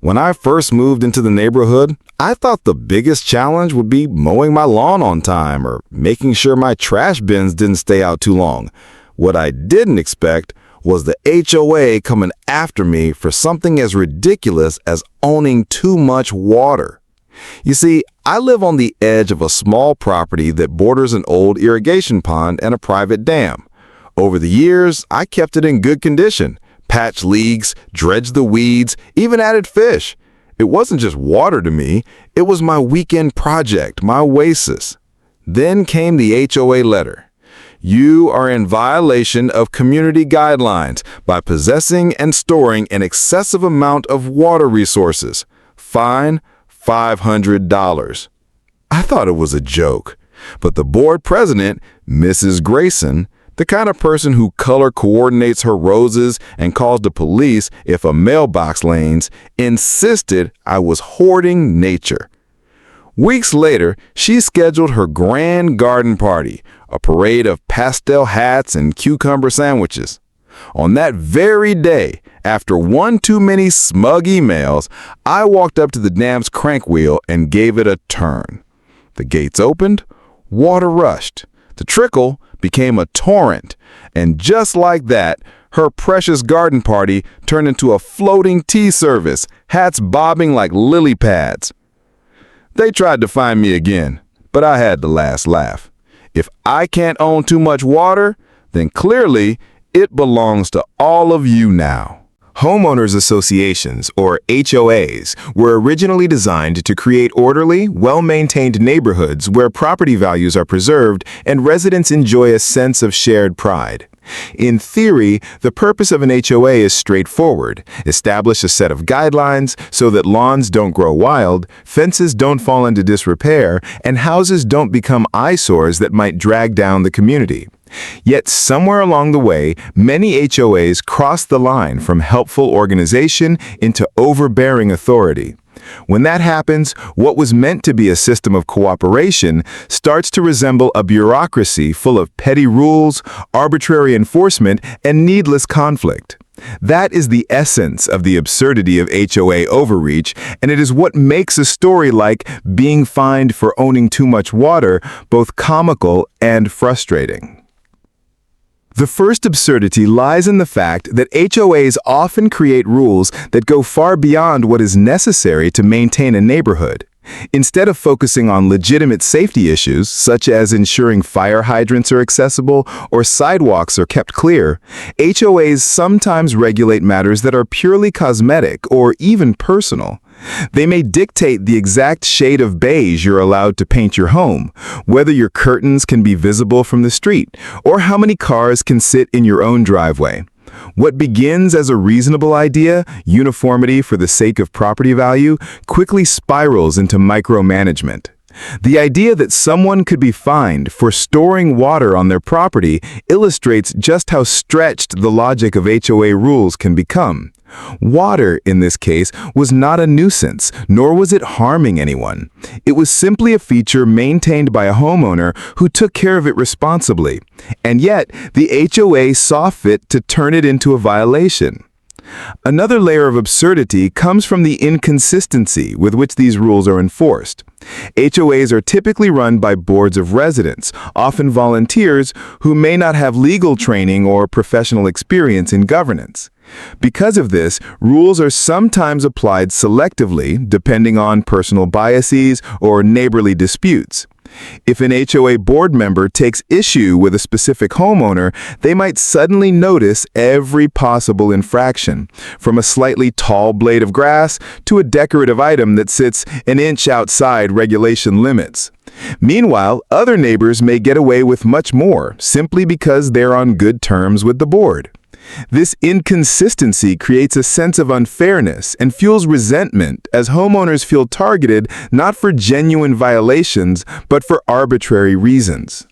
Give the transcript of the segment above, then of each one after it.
When I first moved into the neighborhood, I thought the biggest challenge would be mowing my lawn on time or making sure my trash bins didn't stay out too long. What I didn't expect was the HOA coming after me for something as ridiculous as owning too much water. You see, I live on the edge of a small property that borders an old irrigation pond and a private dam. Over the years, I kept it in good condition, patched leaks, dredged the weeds, even added fish. It wasn't just water to me, it was my weekend project, my oasis. Then came the HOA letter. You are in violation of community guidelines by possessing and storing an excessive amount of water resources. Fine, $500. I thought it was a joke, but the board president, Mrs. Grayson, the kind of person who color coordinates her roses and calls the police if a mailbox lanes, insisted I was hoarding nature. Weeks later, she scheduled her grand garden party, a parade of pastel hats and cucumber sandwiches. On that very day, after one too many smug emails, I walked up to the dam's crank wheel and gave it a turn. The gates opened, water rushed. The trickle became a torrent, and just like that, her precious garden party turned into a floating tea service, hats bobbing like lily pads. They tried to find me again, but I had the last laugh. If I can't own too much water, then clearly it belongs to all of you now. Homeowners associations, or HOAs, were originally designed to create orderly, well-maintained neighborhoods where property values are preserved and residents enjoy a sense of shared pride. In theory, the purpose of an HOA is straightforward. Establish a set of guidelines so that lawns don't grow wild, fences don't fall into disrepair, and houses don't become eyesores that might drag down the community. Yet somewhere along the way, many HOAs cross the line from helpful organization into overbearing authority. When that happens, what was meant to be a system of cooperation starts to resemble a bureaucracy full of petty rules, arbitrary enforcement, and needless conflict. That is the essence of the absurdity of HOA overreach, and it is what makes a story like Being Fined for Owning Too Much Water both comical and frustrating. The first absurdity lies in the fact that HOAs often create rules that go far beyond what is necessary to maintain a neighborhood. Instead of focusing on legitimate safety issues, such as ensuring fire hydrants are accessible or sidewalks are kept clear, HOAs sometimes regulate matters that are purely cosmetic or even personal. They may dictate the exact shade of beige you're allowed to paint your home, whether your curtains can be visible from the street, or how many cars can sit in your own driveway. What begins as a reasonable idea, uniformity for the sake of property value, quickly spirals into micromanagement. The idea that someone could be fined for storing water on their property illustrates just how stretched the logic of HOA rules can become. Water, in this case, was not a nuisance, nor was it harming anyone. It was simply a feature maintained by a homeowner who took care of it responsibly. And yet, the HOA saw fit to turn it into a violation. Another layer of absurdity comes from the inconsistency with which these rules are enforced. HOAs are typically run by boards of residents, often volunteers, who may not have legal training or professional experience in governance. Because of this, rules are sometimes applied selectively, depending on personal biases or neighborly disputes. If an HOA board member takes issue with a specific homeowner, they might suddenly notice every possible infraction, from a slightly tall blade of grass to a decorative item that sits an inch outside regulation limits. Meanwhile, other neighbors may get away with much more, simply because they're on good terms with the board. This inconsistency creates a sense of unfairness and fuels resentment as homeowners feel targeted not for genuine violations, but for arbitrary reasons.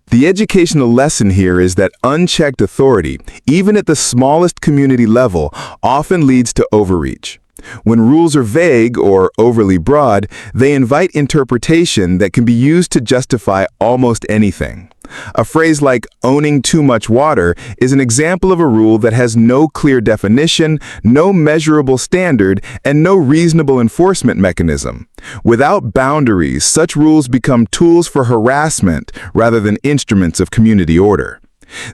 The educational lesson here is that unchecked authority, even at the smallest community level, often leads to overreach. When rules are vague or overly broad, they invite interpretation that can be used to justify almost anything. A phrase like owning too much water is an example of a rule that has no clear definition, no measurable standard, and no reasonable enforcement mechanism. Without boundaries, such rules become tools for harassment rather than instruments of community order.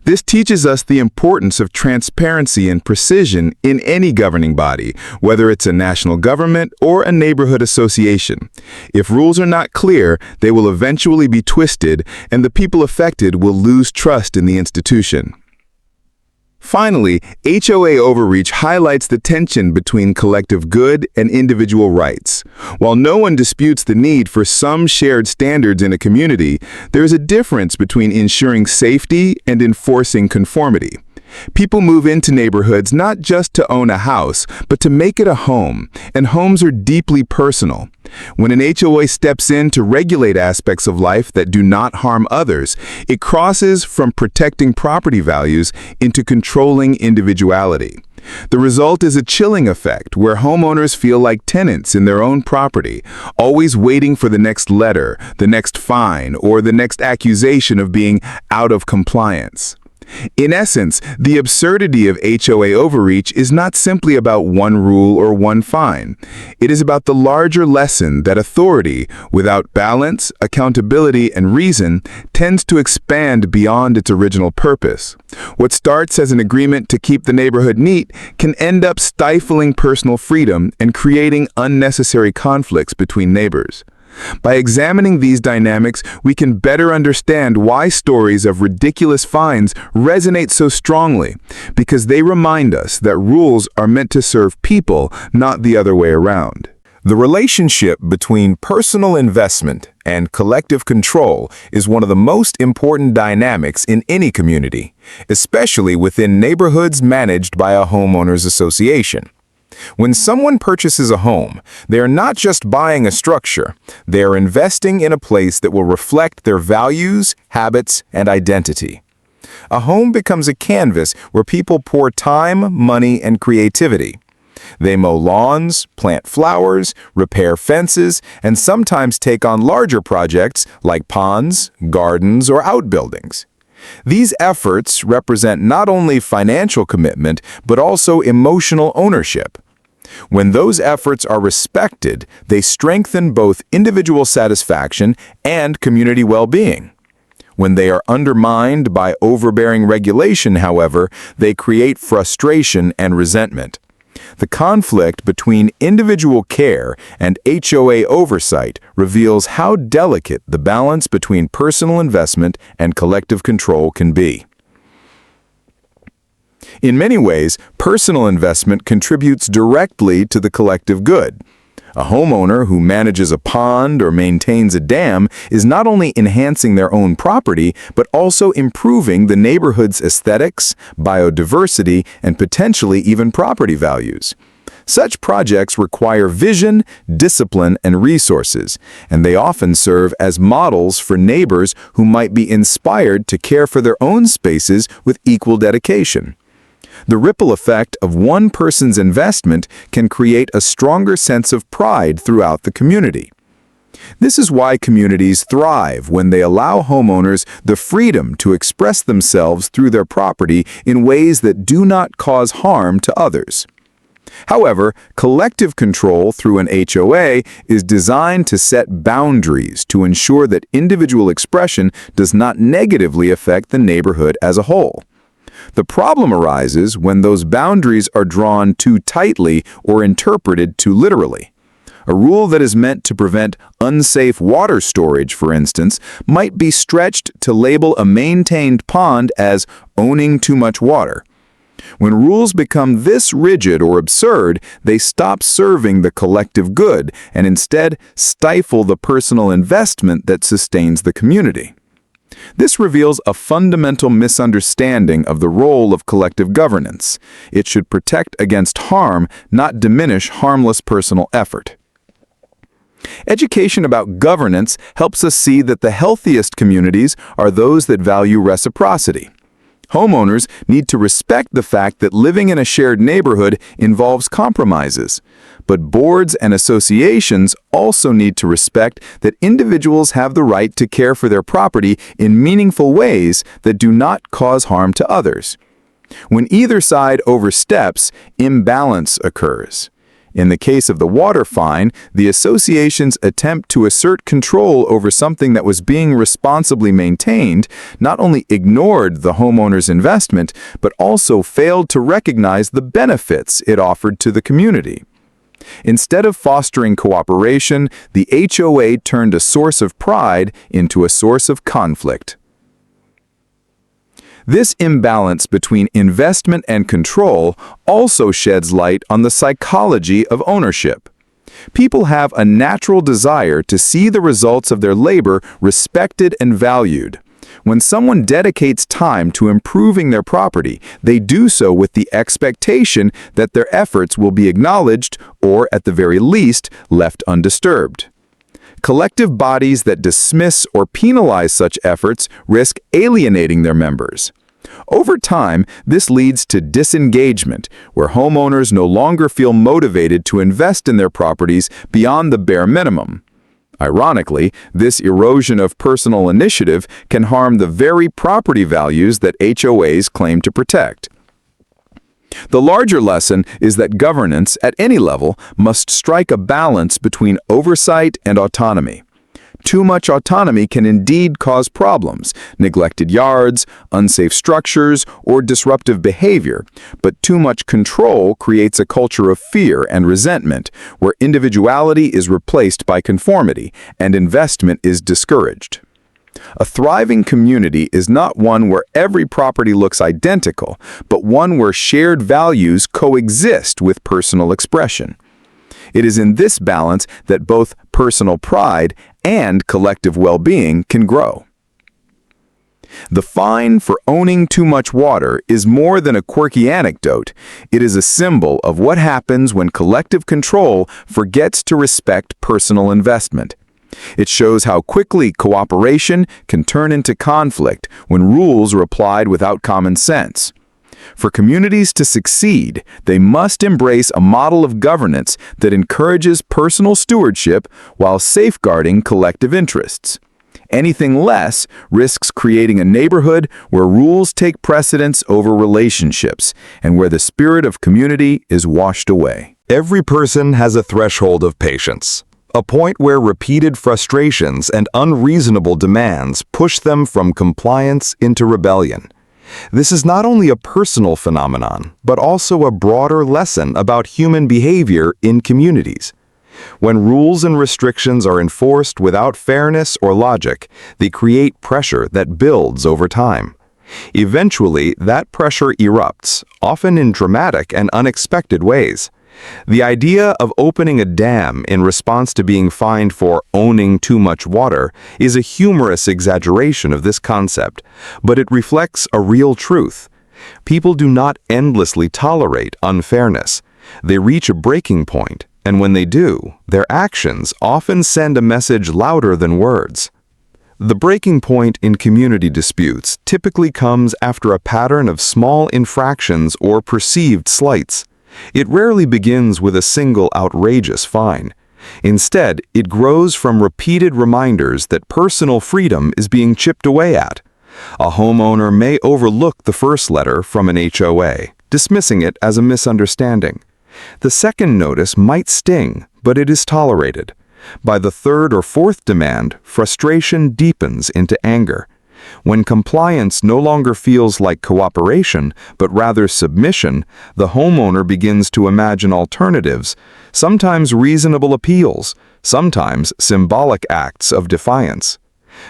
This teaches us the importance of transparency and precision in any governing body, whether it's a national government or a neighborhood association. If rules are not clear, they will eventually be twisted, and the people affected will lose trust in the institution. Finally, HOA overreach highlights the tension between collective good and individual rights. While no one disputes the need for some shared standards in a community, there is a difference between ensuring safety and enforcing conformity. People move into neighborhoods not just to own a house, but to make it a home, and homes are deeply personal. When an HOA steps in to regulate aspects of life that do not harm others, it crosses from protecting property values into controlling individuality. The result is a chilling effect where homeowners feel like tenants in their own property, always waiting for the next letter, the next fine, or the next accusation of being out of compliance. In essence, the absurdity of HOA overreach is not simply about one rule or one fine. It is about the larger lesson that authority, without balance, accountability, and reason, tends to expand beyond its original purpose. What starts as an agreement to keep the neighborhood neat can end up stifling personal freedom and creating unnecessary conflicts between neighbors. By examining these dynamics, we can better understand why stories of ridiculous fines resonate so strongly, because they remind us that rules are meant to serve people, not the other way around. The relationship between personal investment and collective control is one of the most important dynamics in any community, especially within neighborhoods managed by a homeowners association. When someone purchases a home, they are not just buying a structure, they are investing in a place that will reflect their values, habits, and identity. A home becomes a canvas where people pour time, money, and creativity. They mow lawns, plant flowers, repair fences, and sometimes take on larger projects like ponds, gardens, or outbuildings. These efforts represent not only financial commitment, but also emotional ownership. When those efforts are respected, they strengthen both individual satisfaction and community well-being. When they are undermined by overbearing regulation, however, they create frustration and resentment. The conflict between individual care and HOA oversight reveals how delicate the balance between personal investment and collective control can be. In many ways, personal investment contributes directly to the collective good. A homeowner who manages a pond or maintains a dam is not only enhancing their own property, but also improving the neighborhood's aesthetics, biodiversity, and potentially even property values. Such projects require vision, discipline, and resources, and they often serve as models for neighbors who might be inspired to care for their own spaces with equal dedication. The ripple effect of one person's investment can create a stronger sense of pride throughout the community. This is why communities thrive when they allow homeowners the freedom to express themselves through their property in ways that do not cause harm to others. However, collective control through an HOA is designed to set boundaries to ensure that individual expression does not negatively affect the neighborhood as a whole. The problem arises when those boundaries are drawn too tightly or interpreted too literally. A rule that is meant to prevent unsafe water storage, for instance, might be stretched to label a maintained pond as owning too much water. When rules become this rigid or absurd, they stop serving the collective good and instead stifle the personal investment that sustains the community. This reveals a fundamental misunderstanding of the role of collective governance. It should protect against harm, not diminish harmless personal effort. Education about governance helps us see that the healthiest communities are those that value reciprocity. Homeowners need to respect the fact that living in a shared neighborhood involves compromises. But boards and associations also need to respect that individuals have the right to care for their property in meaningful ways that do not cause harm to others. When either side oversteps, imbalance occurs. In the case of the water fine, the association's attempt to assert control over something that was being responsibly maintained not only ignored the homeowner's investment, but also failed to recognize the benefits it offered to the community. Instead of fostering cooperation, the HOA turned a source of pride into a source of conflict. This imbalance between investment and control also sheds light on the psychology of ownership. People have a natural desire to see the results of their labor respected and valued. When someone dedicates time to improving their property, they do so with the expectation that their efforts will be acknowledged or, at the very least, left undisturbed. Collective bodies that dismiss or penalize such efforts risk alienating their members. Over time, this leads to disengagement, where homeowners no longer feel motivated to invest in their properties beyond the bare minimum. Ironically, this erosion of personal initiative can harm the very property values that HOAs claim to protect. The larger lesson is that governance, at any level, must strike a balance between oversight and autonomy. Too much autonomy can indeed cause problems, neglected yards, unsafe structures, or disruptive behavior, but too much control creates a culture of fear and resentment, where individuality is replaced by conformity and investment is discouraged. A thriving community is not one where every property looks identical, but one where shared values coexist with personal expression. It is in this balance that both personal pride and collective well-being can grow. The fine for owning too much water is more than a quirky anecdote. It is a symbol of what happens when collective control forgets to respect personal investment. It shows how quickly cooperation can turn into conflict when rules are applied without common sense. For communities to succeed, they must embrace a model of governance that encourages personal stewardship while safeguarding collective interests. Anything less risks creating a neighborhood where rules take precedence over relationships and where the spirit of community is washed away. Every person has a threshold of patience, a point where repeated frustrations and unreasonable demands push them from compliance into rebellion. This is not only a personal phenomenon, but also a broader lesson about human behavior in communities. When rules and restrictions are enforced without fairness or logic, they create pressure that builds over time. Eventually, that pressure erupts, often in dramatic and unexpected ways. The idea of opening a dam in response to being fined for owning too much water is a humorous exaggeration of this concept, but it reflects a real truth. People do not endlessly tolerate unfairness. They reach a breaking point, and when they do, their actions often send a message louder than words. The breaking point in community disputes typically comes after a pattern of small infractions or perceived slights. It rarely begins with a single outrageous fine. Instead, it grows from repeated reminders that personal freedom is being chipped away at. A homeowner may overlook the first letter from an HOA, dismissing it as a misunderstanding. The second notice might sting, but it is tolerated. By the third or fourth demand, frustration deepens into anger. When compliance no longer feels like cooperation, but rather submission, the homeowner begins to imagine alternatives, sometimes reasonable appeals, sometimes symbolic acts of defiance.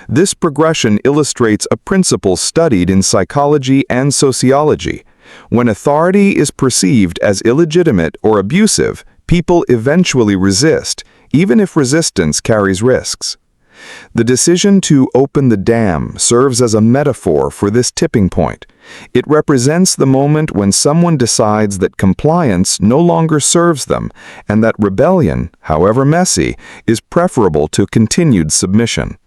This progression illustrates a principle studied in psychology and sociology. When authority is perceived as illegitimate or abusive, people eventually resist, even if resistance carries risks. The decision to open the dam serves as a metaphor for this tipping point. It represents the moment when someone decides that compliance no longer serves them and that rebellion, however messy, is preferable to continued submission.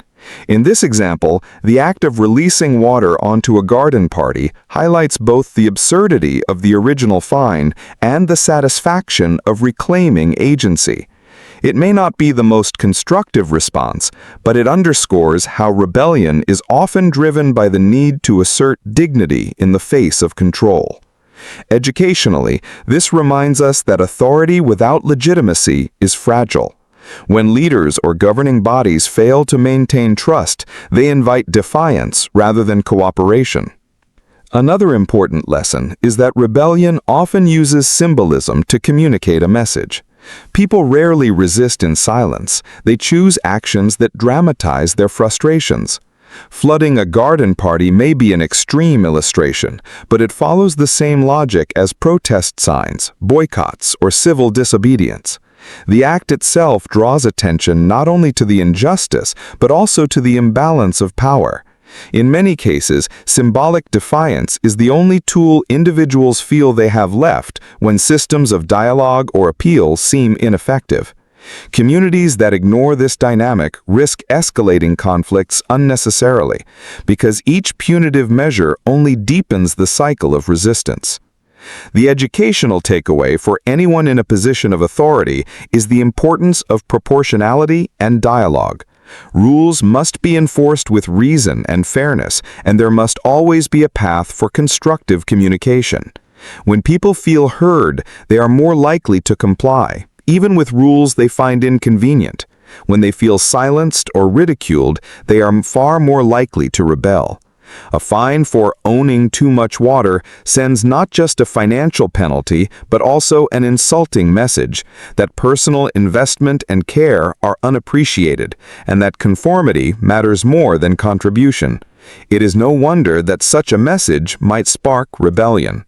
In this example, the act of releasing water onto a garden party highlights both the absurdity of the original fine and the satisfaction of reclaiming agency. It may not be the most constructive response, but it underscores how rebellion is often driven by the need to assert dignity in the face of control. Educationally, this reminds us that authority without legitimacy is fragile. When leaders or governing bodies fail to maintain trust, they invite defiance rather than cooperation. Another important lesson is that rebellion often uses symbolism to communicate a message. People rarely resist in silence. They choose actions that dramatize their frustrations. Flooding a garden party may be an extreme illustration, but it follows the same logic as protest signs, boycotts, or civil disobedience. The act itself draws attention not only to the injustice, but also to the imbalance of power. In many cases, symbolic defiance is the only tool individuals feel they have left when systems of dialogue or appeal seem ineffective. Communities that ignore this dynamic risk escalating conflicts unnecessarily, because each punitive measure only deepens the cycle of resistance. The educational takeaway for anyone in a position of authority is the importance of proportionality and dialogue. Rules must be enforced with reason and fairness, and there must always be a path for constructive communication. When people feel heard, they are more likely to comply, even with rules they find inconvenient. When they feel silenced or ridiculed, they are far more likely to rebel. A fine for owning too much water sends not just a financial penalty, but also an insulting message that personal investment and care are unappreciated, and that conformity matters more than contribution. It is no wonder that such a message might spark rebellion.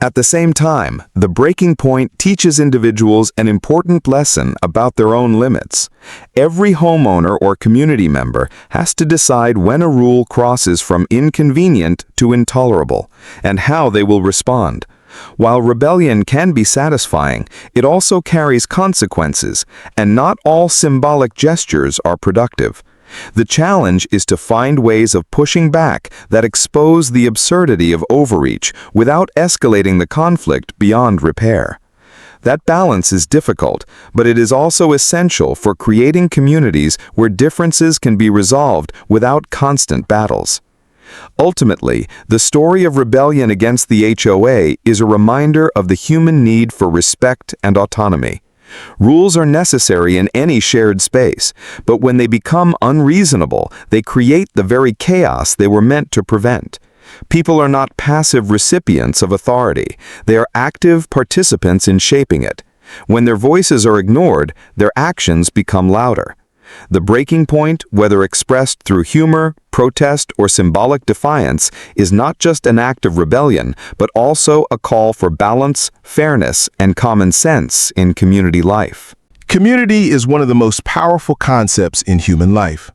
At the same time, the breaking point teaches individuals an important lesson about their own limits. Every homeowner or community member has to decide when a rule crosses from inconvenient to intolerable, and how they will respond. While rebellion can be satisfying, it also carries consequences, and not all symbolic gestures are productive. The challenge is to find ways of pushing back that expose the absurdity of overreach without escalating the conflict beyond repair. That balance is difficult, but it is also essential for creating communities where differences can be resolved without constant battles. Ultimately, the story of rebellion against the HOA is a reminder of the human need for respect and autonomy. Rules are necessary in any shared space, but when they become unreasonable, they create the very chaos they were meant to prevent. People are not passive recipients of authority. They are active participants in shaping it. When their voices are ignored, their actions become louder. The breaking point, whether expressed through humor, protest, or symbolic defiance, is not just an act of rebellion, but also a call for balance, fairness, and common sense in community life. Community is one of the most powerful concepts in human life.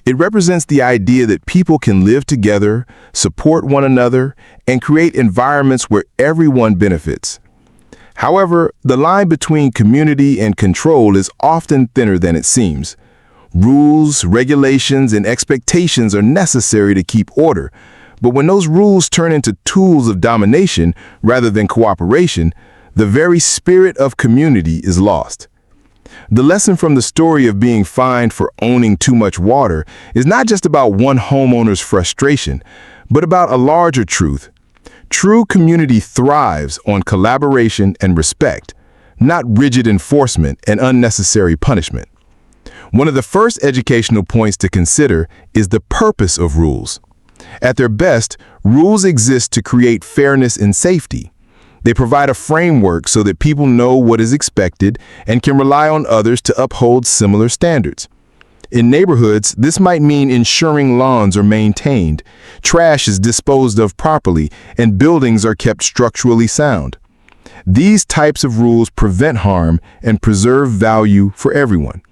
It represents the idea that people can live together, support one another, and create environments where everyone benefits. However, the line between community and control is often thinner than it seems. Rules, regulations, and expectations are necessary to keep order, but when those rules turn into tools of domination rather than cooperation, the very spirit of community is lost. The lesson from the story of being fined for owning too much water is not just about one homeowner's frustration, but about a larger truth. True community thrives on collaboration and respect, not rigid enforcement and unnecessary punishment. One of the first educational points to consider is the purpose of rules. At their best, rules exist to create fairness and safety. They provide a framework so that people know what is expected and can rely on others to uphold similar standards. In neighborhoods, this might mean ensuring lawns are maintained, trash is disposed of properly, and buildings are kept structurally sound. These types of rules prevent harm and preserve value for everyone.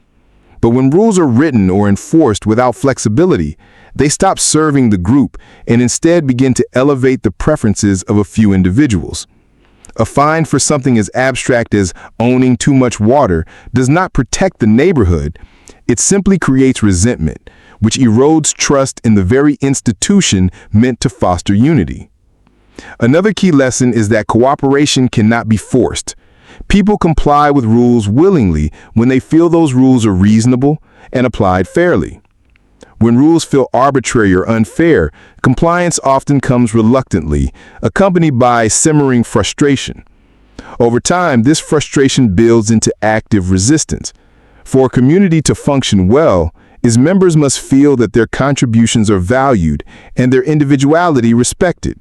But when rules are written or enforced without flexibility, they stop serving the group and instead begin to elevate the preferences of a few individuals. A fine for something as abstract as owning too much water does not protect the neighborhood. It simply creates resentment, which erodes trust in the very institution meant to foster unity. Another key lesson is that cooperation cannot be forced. People comply with rules willingly when they feel those rules are reasonable and applied fairly. When rules feel arbitrary or unfair, compliance often comes reluctantly, accompanied by simmering frustration. Over time, this frustration builds into active resistance. For a community to function well, its members must feel that their contributions are valued and their individuality respected.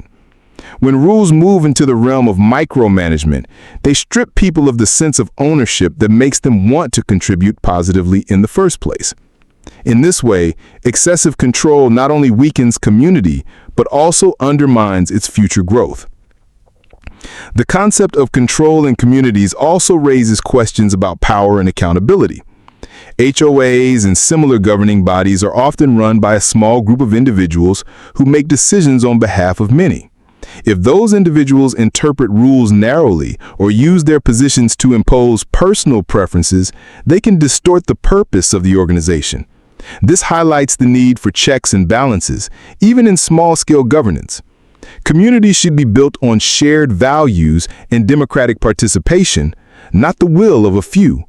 When rules move into the realm of micromanagement, they strip people of the sense of ownership that makes them want to contribute positively in the first place. In this way, excessive control not only weakens community, but also undermines its future growth. The concept of control in communities also raises questions about power and accountability. HOAs and similar governing bodies are often run by a small group of individuals who make decisions on behalf of many. If those individuals interpret rules narrowly or use their positions to impose personal preferences, they can distort the purpose of the organization. This highlights the need for checks and balances, even in small-scale governance. Communities should be built on shared values and democratic participation, not the will of a few.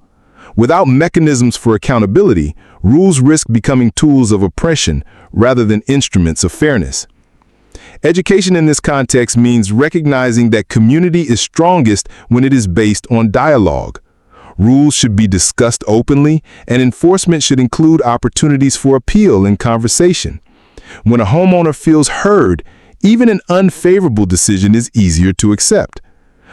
Without mechanisms for accountability, rules risk becoming tools of oppression rather than instruments of fairness. Education in this context means recognizing that community is strongest when it is based on dialogue. Rules should be discussed openly, and enforcement should include opportunities for appeal and conversation. When a homeowner feels heard, even an unfavorable decision is easier to accept.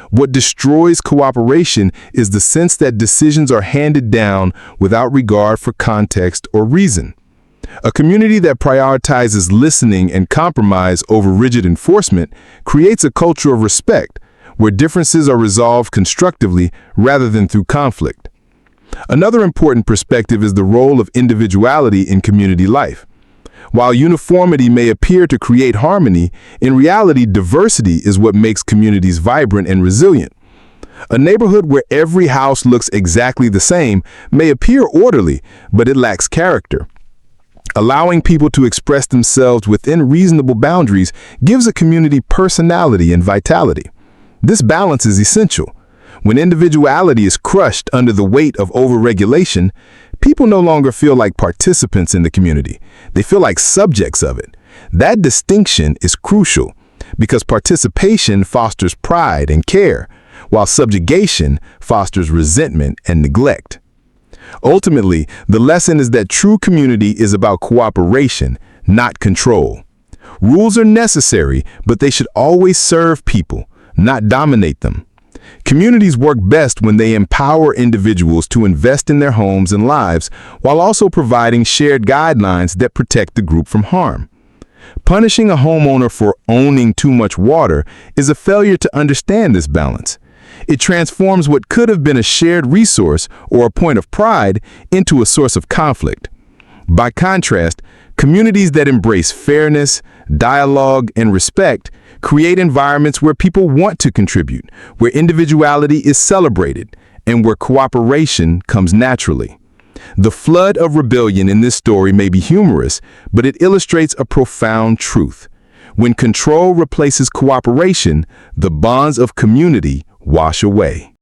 What destroys cooperation is the sense that decisions are handed down without regard for context or reason. A community that prioritizes listening and compromise over rigid enforcement creates a culture of respect, where differences are resolved constructively rather than through conflict. Another important perspective is the role of individuality in community life. While uniformity may appear to create harmony, in reality, diversity is what makes communities vibrant and resilient. A neighborhood where every house looks exactly the same may appear orderly, but it lacks character. Allowing people to express themselves within reasonable boundaries gives a community personality and vitality. This balance is essential. When individuality is crushed under the weight of overregulation, people no longer feel like participants in the community. They feel like subjects of it. That distinction is crucial because participation fosters pride and care, while subjugation fosters resentment and neglect. Ultimately, the lesson is that true community is about cooperation, not control. Rules are necessary, but they should always serve people, not dominate them. Communities work best when they empower individuals to invest in their homes and lives while also providing shared guidelines that protect the group from harm. Punishing a homeowner for owning too much water is a failure to understand this balance. It transforms what could have been a shared resource or a point of pride into a source of conflict. By contrast, communities that embrace fairness, dialogue, and respect create environments where people want to contribute, where individuality is celebrated, and where cooperation comes naturally. The flood of rebellion in this story may be humorous, but it illustrates a profound truth. When control replaces cooperation, the bonds of community wash away.